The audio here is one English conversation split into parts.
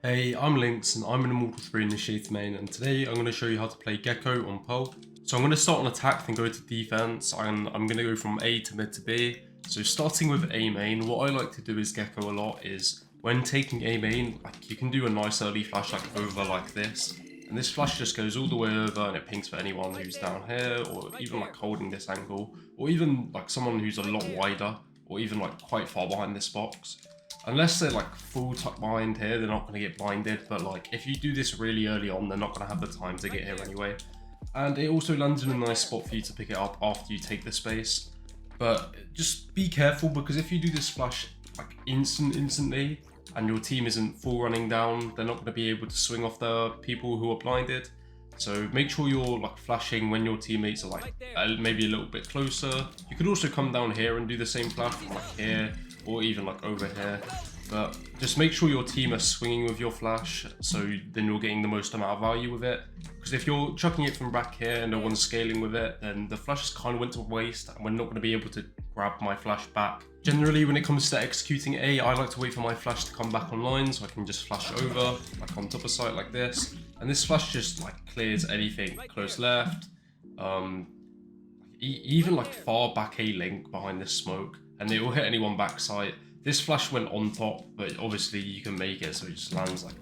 Hey, I'm Lynx and I'm an Immortal 3 Initiator main, and today I'm going to show you how to play Gekko on Pearl. So I'm going to start on attack, then go to defense, and I'm going to go from A to mid to B. So starting with A main, what I like to do is Gekko a lot is, when taking A main, like, you can do a nice early flash like over like this. And this flash just goes all the way over and it pings for anyone who's down here, or even like holding this angle, or even like someone who's a lot wider, or even like quite far behind this box. Unless they're like full tuck behind here, they're not going to get blinded, but like if you do this really early on, they're not going to have the time to get here anyway. And it also lands in a nice spot for you to pick it up after you take the space. But just be careful, because if you do this flash like instantly and your team isn't full running down, they're not going to be able to swing off the people who are blinded. So make sure you're like flashing when your teammates are like maybe a little bit closer. You could also come down here and do the same flash from like here, or even like over here, but just make sure your team are swinging with your flash, so then you're getting the most amount of value with it. Because if you're chucking it from back here and no one's scaling with it, then the flash just kind of went to waste and we're not going to be able to grab my flash back. Generally, when it comes to executing A, I like to wait for my flash to come back online so I can just flash over, like on top of site like this. And this flash just like clears anything close left, even like far back A link behind this smoke, and it will hit anyone backside. This flash went on top, but obviously you can make it so it just lands like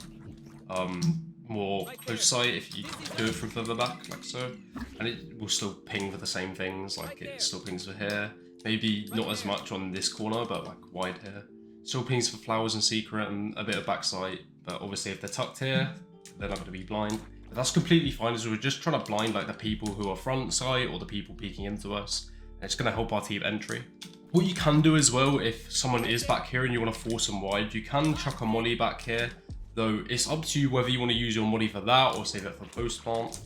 more close sight if you do it from further back, like so. And it will still ping for the same things, like it still pings for here. Maybe not as much on this corner, but like wide here. Still pings for flowers and secret and a bit of backside, but obviously if they're tucked here, they're not going to be blind. But that's completely fine, as we're just trying to blind like the people who are front side or the people peeking into us. And it's going to help our team entry. What you can do as well, if someone is back here and you want to force them wide, you can chuck a molly back here, though it's up to you whether you want to use your molly for that or save it for post plant.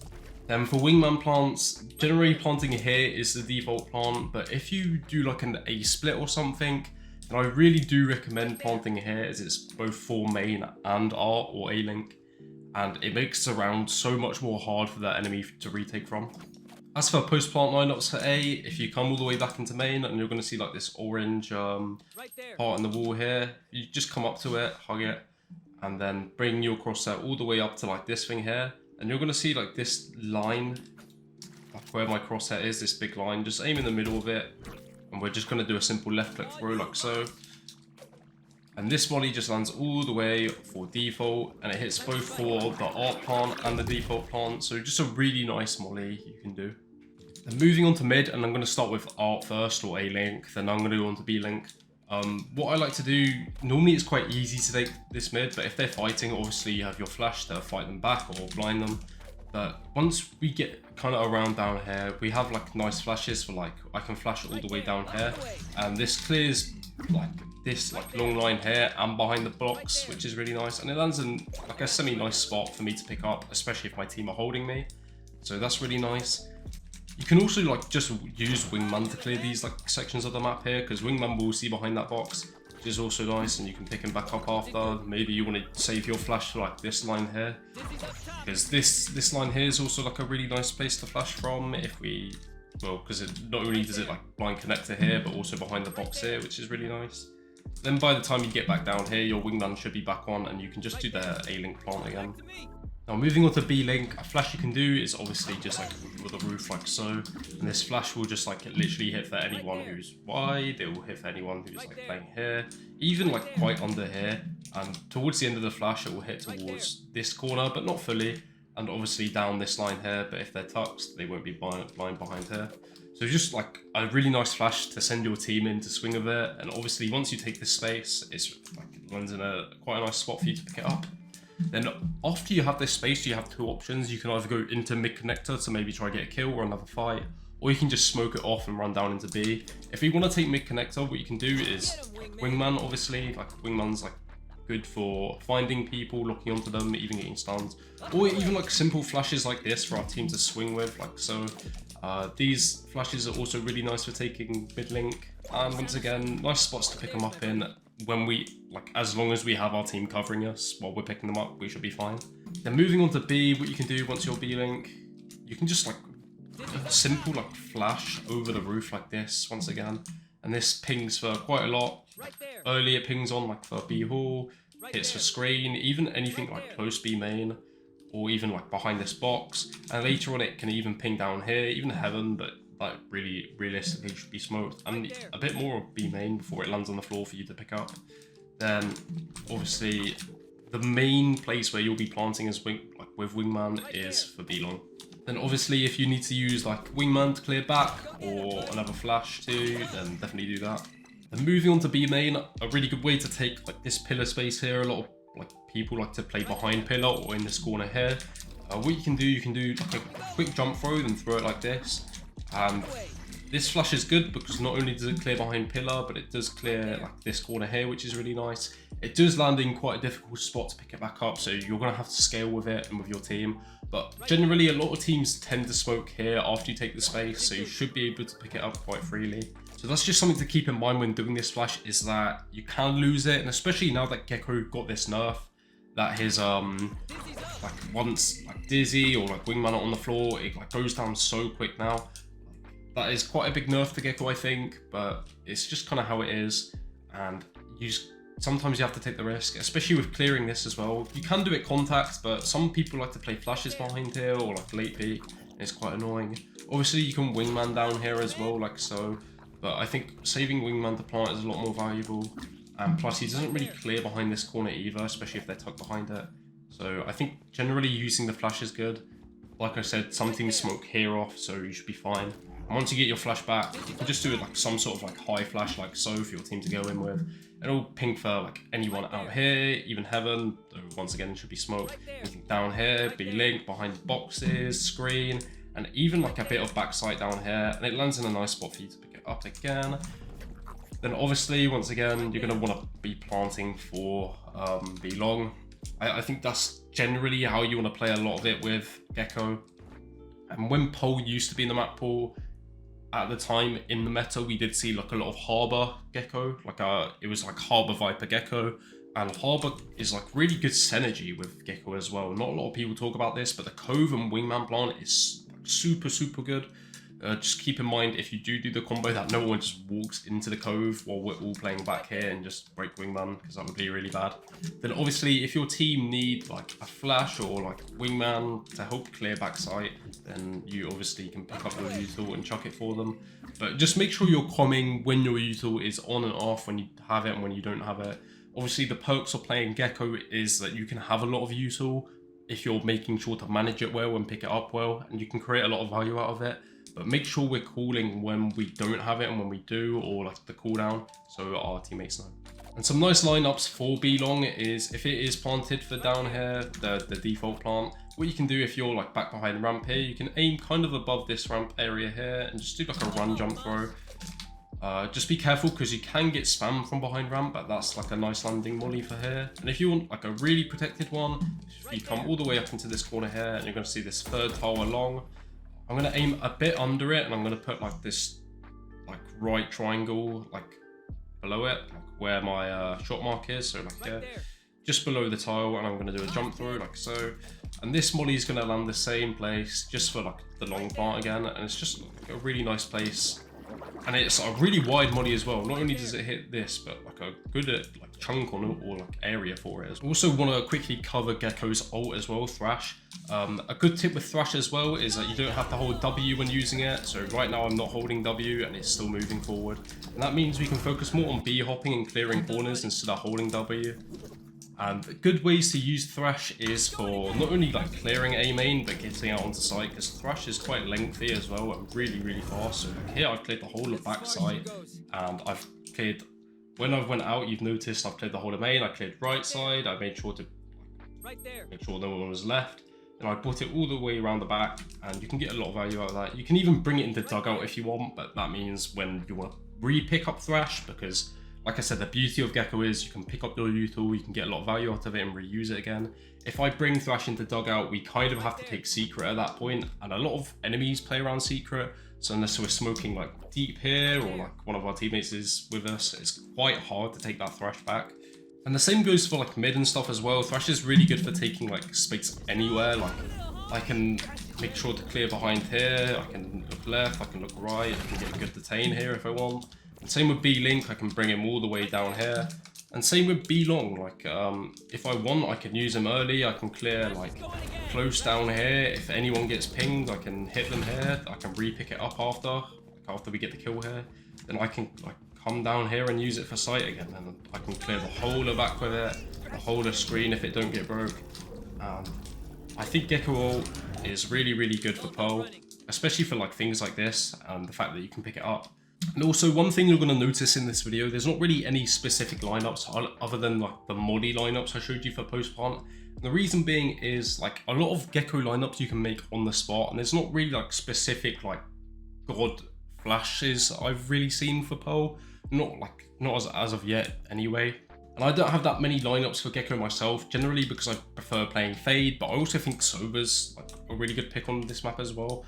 Then for wingman plants, generally planting here is the default plant, but if you do like an A split or something, then I really do recommend planting here, as it's both for main and R or A link, and it makes the round so much more hard for that enemy to retake from. As for post plant lineups for A, if you come all the way back into main and you're going to see like this orange part in the wall here, you just come up to it, hug it, and then bring your crosshair all the way up to like this thing here, and you're going to see like this line, like where my crosshair is, this big line. Just aim in the middle of it, and we're just going to do a simple left click throw like so. And this molly just lands all the way for default, and it hits both for the art plant and the default plant. So just a really nice molly you can do. And moving on to mid, and I'm going to start with art first, or A link, then I'm going to go on to B link. What I like to do, normally it's quite easy to take this mid, but if they're fighting, obviously you have your flash to fight them back or blind them. But once we get kind of around down here, we have like nice flashes for like, I can flash all the way down here, and this clears like this like long line here and behind the blocks, which is really nice, and it lands in like a semi-nice spot for me to pick up, especially if my team are holding me. So that's really nice. You can also like just use wingman to clear these like sections of the map here, because wingman will see behind that box, which is also nice, and you can pick him back up after. Maybe you want to save your flash for like this line here, because this line here is also like a really nice place to flash from if we, well, because it not only does it like blind connector here, but also behind the box here, which is really nice. Then by the time you get back down here, your wingman should be back on, and you can just do the A link plant again. Now moving on to B link, a flash you can do is obviously just like with a roof like so, and this flash will just like literally hit for anyone who's wide, it will hit for anyone who's like playing here, even like quite under here, and towards the end of the flash it will hit towards this corner, but not fully, and obviously down this line here, but if they're tucked, they won't be blind behind here. So just like a really nice flash to send your team in to swing with it, and obviously once you take this space, it's like lands in quite a nice spot for you to pick it up. Then after you have this space, you have two options. You can either go into mid connector to maybe try to get a kill or another fight, or you can just smoke it off and run down into B. If you want to take mid connector, what you can do is wingman, obviously. Like wingman's like good for finding people, locking onto them, even getting stunned, or even like simple flashes like this for our team to swing with, like so. These flashes are also really nice for taking mid link, and once again, nice spots to pick them up in. When we, like, as long as we have our team covering us while we're picking them up, we should be fine. Then moving on to B, what you can do once you're B link, you can just like a simple like flash over the roof like this once again, and this pings for quite a lot. Early it pings on like for B hall, hits the screen, even anything like close B main, or even like behind this box. And later on it can even ping down here, even heaven, but like really realistically should be smoked. And a bit more of B main before it lands on the floor for you to pick up. Then obviously the main place where you'll be planting as with Wingman is for B long. Then obviously if you need to use like Wingman to clear back or another flash too, then definitely do that. Then moving on to B main, a really good way to take like this pillar space here. A lot of like people like to play behind pillar or in this corner here. What you can do like a quick jump throw, then throw it like this. And this flash is good because not only does it clear behind pillar, but it does clear like this corner here, which is really nice. It does land in quite a difficult spot to pick it back up, so you're going to have to scale with it and with your team. But generally, a lot of teams tend to smoke here after you take the space, so you should be able to pick it up quite freely. So that's just something to keep in mind when doing this flash, is that you can lose it, and especially now that Gekko got this nerf, that his like once like Dizzy or like Wingman on the floor, it like goes down so quick now. That is quite a big nerf to Gekko, I think, but it's just kind of how it is, and sometimes you have to take the risk, especially with clearing this as well. You can do it contact, but some people like to play flashes behind here or like late peek. It's quite annoying. Obviously, you can Wingman down here as well, like so, but I think saving Wingman to plant is a lot more valuable. And plus, he doesn't really clear behind this corner either, especially if they're tucked behind it. So I think generally using the flash is good. Like I said, some teams smoke here off, so you should be fine. And once you get your flash back, you can just do it like some sort of like high flash, like so, for your team to go in with. It'll ping for like anyone out here, even heaven, though once again it should be smoked. Anything down here, be link, behind boxes, screen, and even like a bit of backside down here, and it lands in a nice spot for you to pick it up again. Then obviously, once again, you're going to want to be planting for B long. I think that's generally how you want to play a lot of it with Gekko. And when Pole used to be in the map pool, at the time in the meta, we did see like a lot of Harbor Gekko, it was like Harbor Viper Gekko, and Harbor is like really good synergy with Gekko as well. Not a lot of people talk about this, but the Cove and Wingman plant is super good. Just keep in mind, if you do the combo, that no one just walks into the Cove while we're all playing back here and just break Wingman, because that would be really bad. Then obviously, if your team need like a flash or like Wingman to help clear backside, then you obviously can pick up your util and chuck it for them. But just make sure you're comming when your util is on and off, when you have it and when you don't have it. Obviously, the perks of playing Gekko is that you can have a lot of util if you're making sure to manage it well and pick it up well, and you can create a lot of value out of it. But make sure we're calling when we don't have it and when we do, or like the cooldown, so our teammates know. And some nice lineups for B long is, if it is planted for down here, the default plant, what you can do if you're like back behind the ramp here, you can aim kind of above this ramp area here and just do like a run jump throw. Just be careful because you can get spammed from behind ramp, but that's like a nice landing molly for here. And if you want like a really protected one, if you come all the way up into this corner here and you're going to see this third tower along, I'm going to aim a bit under it, and I'm going to put like this like right triangle like below it, like where my shot mark is, so like here, just below the tile, and I'm going to do a jump through like so. And this molly is going to land the same place just for like the long part again, and it's just like a really nice place. And it's a really wide molly as well. Not only does it hit this, but like a good like chunk or like area for it. Also want to quickly cover Gekko's ult as well, Thrash. A good tip with Thrash as well is that you don't have to hold W when using it. So right now I'm not holding W and it's still moving forward. And that means we can focus more on B hopping and clearing corners instead of holding W. And good ways to use Thrash is for not only like clearing A main, but getting out onto site, because Thrash is quite lengthy as well and really fast. So like here I've cleared the whole of backside, and I've cleared, when I went out, you've noticed I've cleared the whole of main, I cleared right side, I made sure to make sure no one was left, and I brought it all the way around the back, and you can get a lot of value out of that. You can even bring it into dugout if you want, but that means when you want to re-pick up Thrash, because like I said, the beauty of Gekko is you can pick up your util, you can get a lot of value out of it and reuse it again. If I bring Thrash into dugout, we kind of have to take secret at that point, and a lot of enemies play around secret, so unless we're smoking like deep here or like one of our teammates is with us, it's quite hard to take that Thrash back. And the same goes for like mid and stuff as well. Thrash is really good for taking like space anywhere. Like I can make sure to clear behind here, I can look left, I can look right, I can get a good detain here if I want. And same with B Link, I can bring him all the way down here. And same with B long, like if I want, I can use him early, I can clear like close down here. If anyone gets pinged, I can hit them here, I can re-pick it up after we get the kill here. Then I can like come down here and use it for sight again, and I can clear the whole of back with it, the whole of screen if it don't get broke. I think Gekko Ult is really good for Pearl, especially for like things like this and the fact that you can pick it up. And also, one thing you're going to notice in this video, there's not really any specific lineups other than like the molly lineups I showed you for post plant. And the reason being is like a lot of Gekko lineups you can make on the spot, and there's not really like specific like god flashes I've really seen for Pearl. Not as of yet anyway. And I don't have that many lineups for Gekko myself, generally because I prefer playing Fade, but I also think Sober's like a really good pick on this map as well.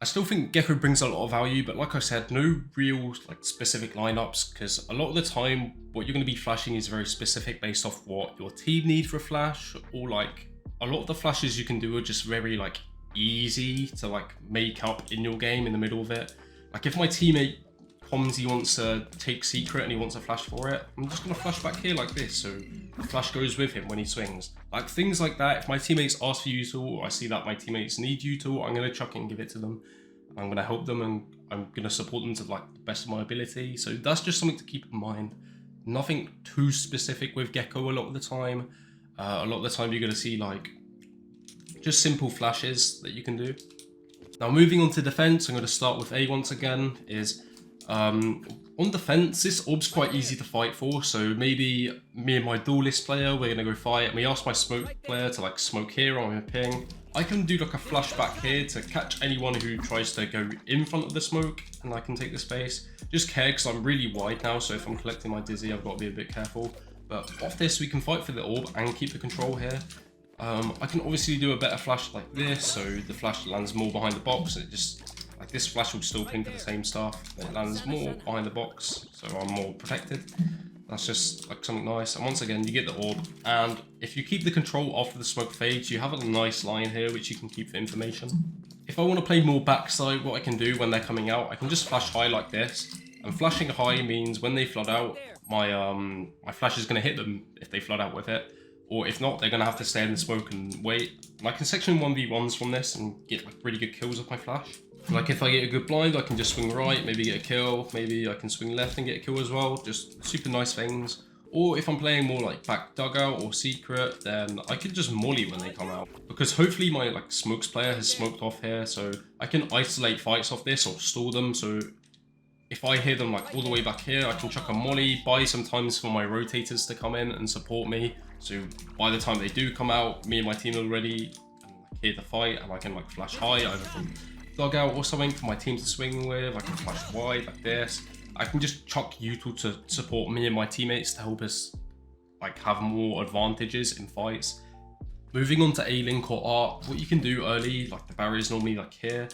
I still think Gekko brings a lot of value, but like I said, no real like specific lineups, because a lot of the time what you're going to be flashing is very specific based off what your team need for a flash, or like a lot of the flashes you can do are just very like easy to like make up in your game in the middle of it. Like if my teammate comes, he wants to take secret and he wants a flash for it, I'm just going to flash back here like this, so the flash goes with him when he swings. Like things like that, if my teammates ask for util, or I see that my teammates need util, I'm going to chuck it and give it to them. I'm going to help them and I'm going to support them to like the best of my ability. So that's just something to keep in mind. Nothing too specific with Gekko a lot of the time. A lot of the time you're going to see like just simple flashes that you can do. Now moving on to defense, I'm going to start with A once again. On defense, this orb's quite easy to fight for, so maybe me and my duelist player, we're gonna go fight, and we ask my smoke player to like smoke here on a ping. I can do like a flashback here to catch anyone who tries to go in front of the smoke, and I can take the space. Just care because I'm really wide now, so if I'm collecting my dizzy, I've got to be a bit careful. But off this, we can fight for the orb and keep the control here. I can obviously do a better flash like this, so the flash lands more behind the box, and it just like this flash will still ping for the same stuff. It lands more behind the box, so I'm more protected. That's just like something nice. And once again, you get the orb, and if you keep the control after the smoke fades, you have a nice line here which you can keep for information. If I want to play more backside, what I can do when they're coming out, I can just flash high like this. And flashing high means when they flood out, my flash is going to hit them if they flood out with it. Or if not, they're going to have to stay in the smoke and wait. And I can section 1v1s from this and get like really good kills with my flash. Like if I get a good blind, I can just swing right, maybe get a kill. Maybe I can swing left and get a kill as well. Just super nice things. Or if I'm playing more like back dugout or secret, then I can just molly when they come out. Because hopefully my like smokes player has smoked off here, so I can isolate fights off this or stall them. So if I hear them like all the way back here, I can chuck a molly, buy some times for my rotators to come in and support me. So by the time they do come out, me and my team are ready and like, hear the fight, and I can like flash high either from dugout or something for my team to swing with. I can flash wide like this. I can just chuck util to support me and my teammates to help us like have more advantages in fights. Moving on to A link or art, what you can do early, like the barrier is normally like here.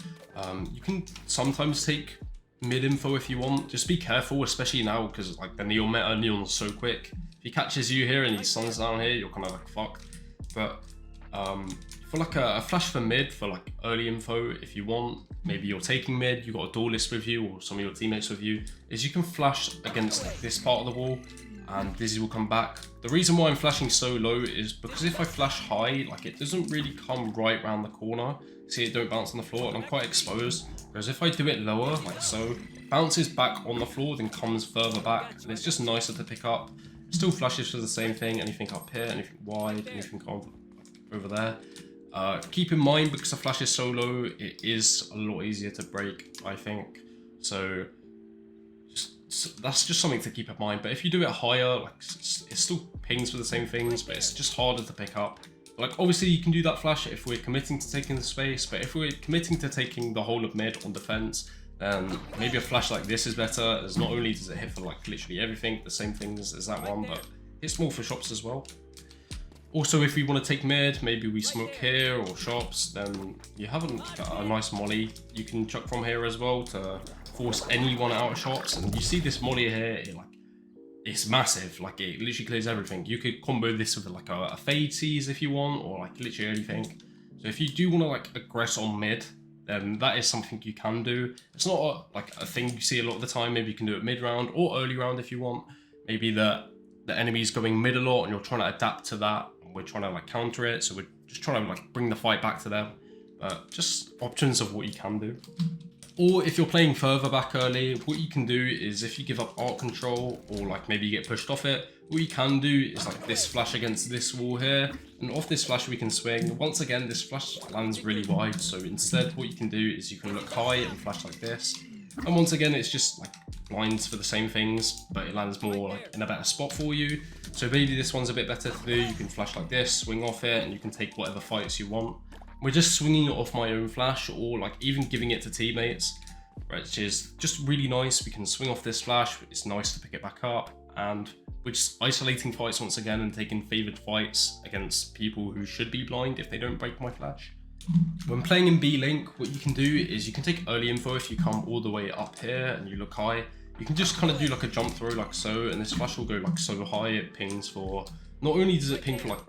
You can sometimes take mid info if you want. Just be careful, especially now because like the neon meta, neon's so quick. If he catches you here and he stuns down here, you're kind of like fucked. But for like a flash for mid for like early info, if you want, maybe you're taking mid, you got a duelist with you or some of your teammates with you, is you can flash against like, this part of the wall and Dizzy will come back. The reason why I'm flashing so low is because if I flash high, like it doesn't really come right around the corner. See, it don't bounce on the floor and I'm quite exposed. Whereas if I do it lower, like so, it bounces back on the floor, then comes further back, and it's just nicer to pick up. Still flashes for the same thing, anything up here, anything wide, anything over there. Keep in mind, because the flash is so low, it is a lot easier to break, I think. So that's just something to keep in mind. But if you do it higher, like it still pings for the same things, but it's just harder to pick up. Like obviously you can do that flash if we're committing to taking the space, but if we're committing to taking the whole of mid on defense, then maybe a flash like this is better, as not only does it hit for like literally everything, the same things as that one, but it's more for shops as well. Also, if we want to take mid, maybe we smoke here or shops, then you have a nice molly you can chuck from here as well to force anyone out of shops. And you see this molly here, it's massive, like it literally clears everything. You could combo this with like a fade seize if you want, or like literally anything. So if you do want to like aggress on mid, then that is something you can do. It's not like a thing you see a lot of the time. Maybe you can do it mid round or early round if you want. Maybe the the enemy's going mid a lot and you're trying to adapt to that, and we're trying to like counter it, so we're just trying to like bring the fight back to them. Just options of what you can do. Or if you're playing further back early, what you can do is if you give up art control or like maybe you get pushed off it, what you can do is like this flash against this wall here, and off this flash we can swing. Once again, this flash lands really wide, so instead what you can do is you can look high and flash like this. And once again, it's just like blinds for the same things, but it lands more like in a better spot for you. So maybe this one's a bit better to do. You can flash like this, swing off it, and you can take whatever fights you want. We're just swinging it off my own flash, or like even giving it to teammates, which is just really nice. We can swing off this flash. It's nice to pick it back up, and we're just isolating fights once again and taking favored fights against people who should be blind if they don't break my flash. When playing in B Link, what you can do is you can take early info if you come all the way up here and you look high. You can just kind of do like a jump throw like so, and this flash will go like so high it pings for, not only does it ping for like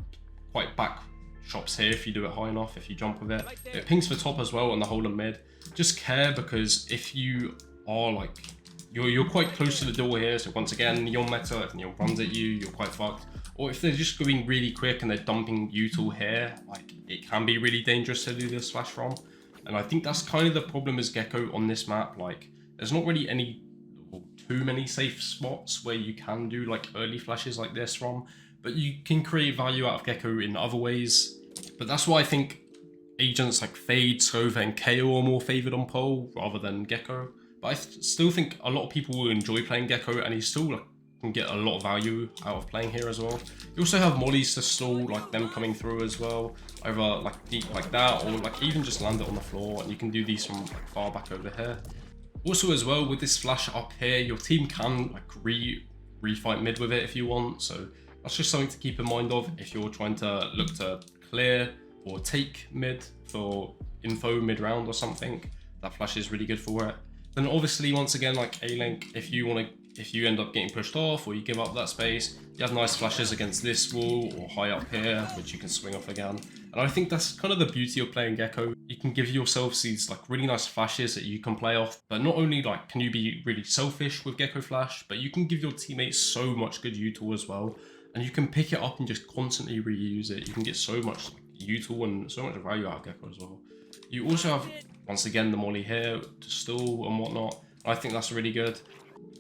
quite back shops here if you do it high enough, if you jump with it, it pings for top as well on the whole and mid. Just care, because if you are like, you're quite close to the door here, so once again, your meta, if Neil runs at you, you're quite fucked. Or if they're just going really quick and they're dumping util here, like it can be really dangerous to do this flash from. And I think that's kind of the problem as Gekko on this map. Like there's not really any, or too many safe spots where you can do like early flashes like this from, but you can create value out of Gekko in other ways. But that's why I think agents like Fade, Scova and KO are more favoured on pole rather than Gekko. But I still think a lot of people will enjoy playing Gekko, and he still can get a lot of value out of playing here as well. You also have mollies to stall, like them coming through as well, over like deep like that, or like even just land it on the floor, and you can do these from like far back over here. Also as well, with this flash up here, your team can like refight mid with it if you want, so that's just something to keep in mind of if you're trying to look to clear or take mid for info mid-round or something. That flash is really good for it. Then obviously, once again, like A-Link, if you end up getting pushed off or you give up that space, you have nice flashes against this wall or high up here, which you can swing off again. And I think that's kind of the beauty of playing Gekko. You can give yourselves these like really nice flashes that you can play off, but not only like can you be really selfish with Gekko flash, but you can give your teammates so much good util as well. And you can pick it up and just constantly reuse it. You can get so much util and so much value out of Gekko as well. You also have, once again, the molly here to stall and whatnot. I think that's really good.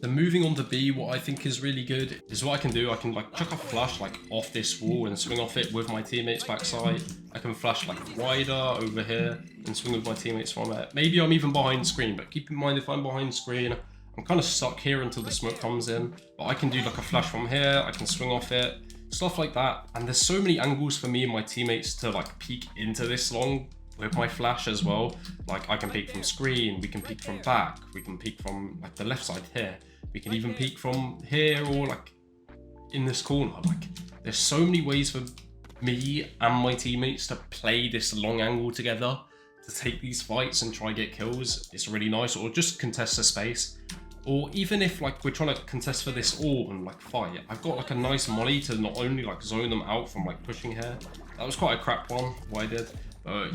Then moving on to B, what I think is really good is what I can do. I can like chuck a flash like off this wall and swing off it with my teammates backside. I can flash like wider over here and swing with my teammates from it. Maybe I'm even behind screen, but keep in mind if I'm behind screen, I'm kind of stuck here until the smoke comes in. But I can do like a flash from here, I can swing off it, stuff like that. And there's so many angles for me and my teammates to like peek into this long with my flash as well. Like I can peek from screen, we can peek from back, we can peek from like the left side here, we can even peek from here or like in this corner. Like there's so many ways for me and my teammates to play this long angle together to take these fights and try get kills. It's really nice. Or just contest the space, or even if like we're trying to contest for this orb and like fight, I've got like a nice molly to not only like zone them out from like pushing here. That was quite a crap one what I did.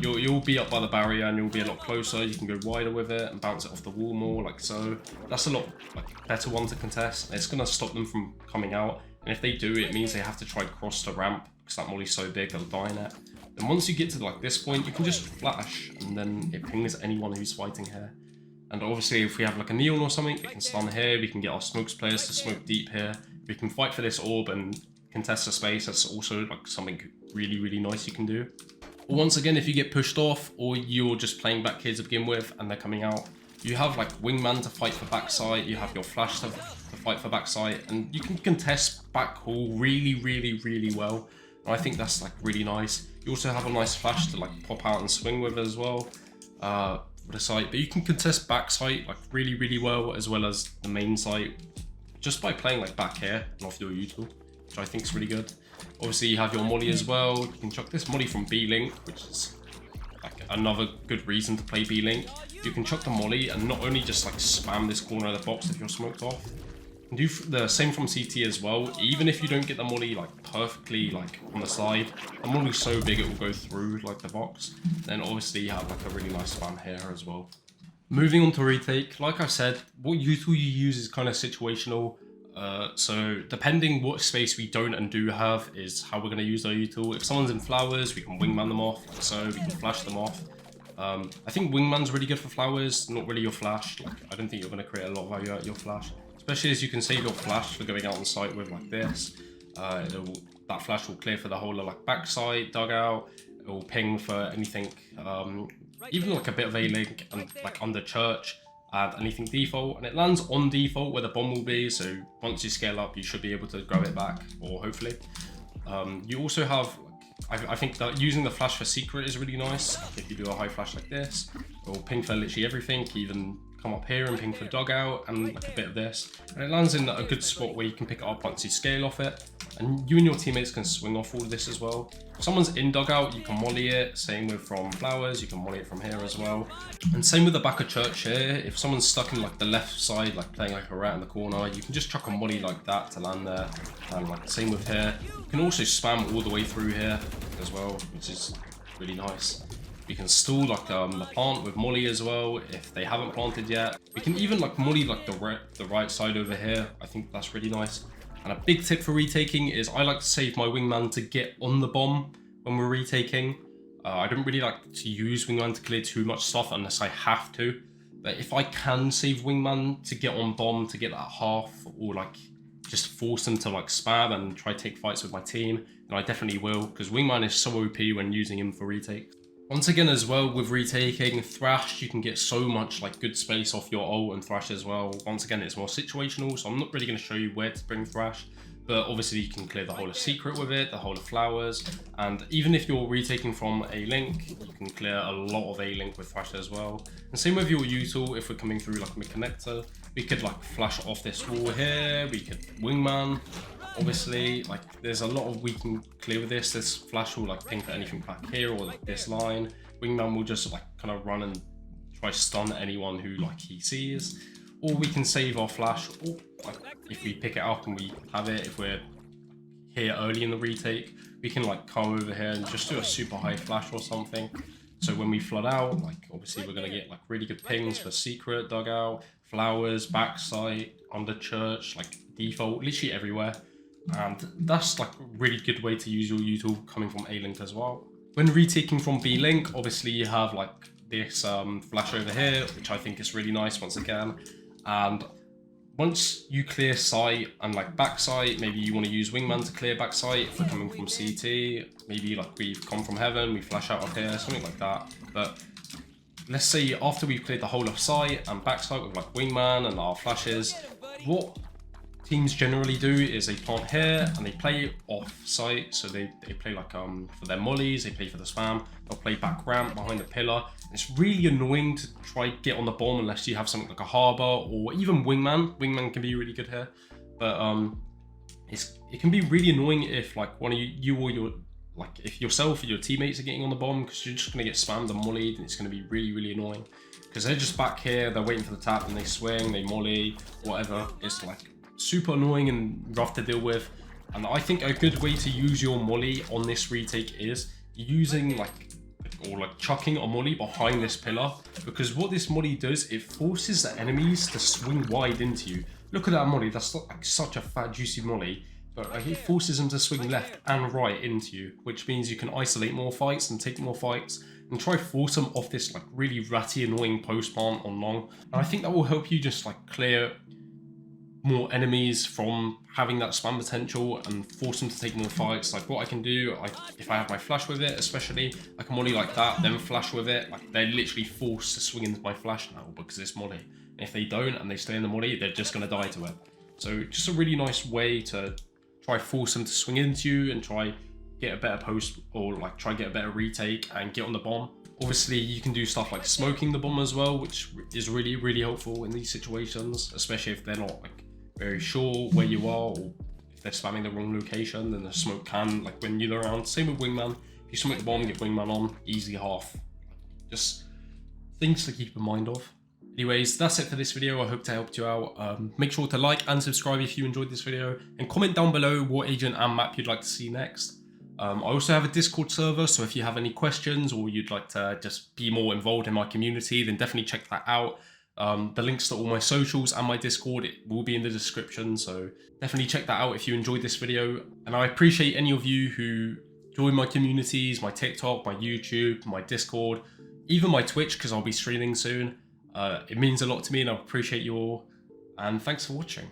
You'll be up by the barrier and you'll be a lot closer. You can go wider with it and bounce it off the wall more, like so. That's a lot like better one to contest. It's gonna stop them from coming out, and if they do, it means they have to try cross the ramp because that molly's so big they'll die in it. And once you get to like this point, you can just flash and then it pings anyone who's fighting here. And obviously, if we have like a neon or something, it can stun here. We can get our smokes players to smoke deep here. We can fight for this orb and contest the space. That's also like something really, really nice you can do. Once again, if you get pushed off or you're just playing back here to begin with and they're coming out, you have like wingman to fight for backside, you have your flash to fight for backside, and you can contest back hall really, really, really well. And I think that's like really nice. You also have a nice flash to like pop out and swing with as well for the site, but you can contest backside like really, really well as the main site just by playing like back here and off your util, which I think is really good. Obviously, you have your molly as well. You can chuck this molly from B Link, which is like another good reason to play B Link. You can chuck the molly and not only just like spam this corner of the box if you're smoked off. You can do the same from CT as well. Even if you don't get the molly like perfectly like on the side, the molly's so big it will go through like the box. Then obviously you have like a really nice spam here as well. Moving on to retake, like I said, what util you use is kind of situational. So depending what space we don't and do have is how we're going to use our util. If someone's in flowers, we can wingman them off, like so we can flash them off. I think wingman's really good for flowers, not really your flash. Like, I don't think you're going to create a lot of value out of your flash, especially as you can save your flash for going out on site with like this. That flash will clear for the whole of like backside, dugout. It will ping for anything, even like a bit of A-link and like under church. And anything default, and it lands on default where the bomb will be, so once you scale up you should be able to grab it back, or hopefully. You also have, I think that using the flash for secret is really nice. If you do a high flash like this, it will ping for literally everything, even come up here and ping for dugout and like a bit of this. And it lands in a good spot where you can pick it up once you scale off it. And you and your teammates can swing off all of this as well. If someone's in dugout, you can molly it. Same with from flowers, you can molly it from here as well. And same with the back of church here. If someone's stuck in like the left side, like playing like a rat in the corner, you can just chuck a molly like that to land there. And like same with here. You can also spam all the way through here as well, which is really nice. We can stall like the plant with molly as well if they haven't planted yet. We can even like molly like the right side over here. I think that's really nice. And a big tip for retaking is I like to save my wingman to get on the bomb when we're retaking. I don't really like to use wingman to clear too much stuff unless I have to. But if I can save wingman to get on bomb to get that half, or like just force them to like spam and try to take fights with my team, then I definitely will, because wingman is so OP when using him for retake. Once again as well with retaking, Thrash, you can get so much like good space off your ult and Thrash as well. Once again, it's more situational, so I'm not really going to show you where to bring Thrash, but obviously you can clear the whole of secret with it, the whole of flowers, and even if you're retaking from a link, you can clear a lot of a link with Thrash as well. And same with your util. If we're coming through like a connector, we could like flash off this wall here, we could wingman. Obviously, like there's a lot of we can clear with this. This flash will like ping for anything back here or like this line. Wingman will just like kind of run and try stun anyone who like he sees. Or we can save our flash, or like if we pick it up and we have it, if we're here early in the retake, we can like come over here and just do a super high flash or something. So when we flood out, like obviously we're gonna get like really good pings for secret, dugout, flowers, backside, under church, like default, literally everywhere. And that's like a really good way to use your util coming from A-Link as well. When retaking from B-Link, obviously you have like this flash over here, which I think is really nice once again. And once you clear site and like backside, maybe you want to use wingman to clear backside. If we're coming from CT, maybe like we've come from heaven, we flash out up here, something like that. But let's say after we've cleared the whole of site and backside with like wingman and our flashes, what teams generally do is they plant here and they play off site. So they play like for their mollies, they play for the spam, they'll play back ramp behind the pillar. It's really annoying to try get on the bomb unless you have something like a harbor or even wingman. Wingman can be really good here, but it can be really annoying if like one of you or your like if yourself or your teammates are getting on the bomb, because you're just gonna get spammed and mollied, and it's gonna be really annoying because they're just back here, they're waiting for the tap and they swing, they molly, whatever. It's like super annoying and rough to deal with. And I think a good way to use your molly on this retake is using like chucking a molly behind this pillar, because what this molly does, it forces the enemies to swing wide into you. Look at that molly, that's like such a fat juicy molly, but like it forces them to swing left and right into you, which means you can isolate more fights and take more fights and try force them off this like really ratty annoying post plant on long. And I think that will help you just like clear more enemies from having that spam potential and force them to take more fights. Like what I can do, if I have my flash with it, especially, I can molly like that, then flash with it. Like they're literally forced to swing into my flash now because it's molly. And if they don't and they stay in the molly, they're just gonna die to it. So just a really nice way to try force them to swing into you and try get a better post, or like try get a better retake and get on the bomb. Obviously, you can do stuff like smoking the bomb as well, which is really helpful in these situations, especially if they're not like very sure where you are, or if they're spamming the wrong location, then the smoke can like win you around. Same with wingman. If you smoke the bomb, get wingman on, easy half. Just things to keep in mind of. Anyways, that's it for this video. I hope to help you out. Make sure to like and subscribe if you enjoyed this video, and comment down below what agent and map you'd like to see next. I also have a Discord server, so if you have any questions or you'd like to just be more involved in my community, then definitely check that out. The links to all my socials and my Discord will be in the description, so definitely check that out if you enjoyed this video. And I appreciate any of you who join my communities, my TikTok, my YouTube, my Discord, even my Twitch, because I'll be streaming soon. It means a lot to me and I appreciate you all, and thanks for watching.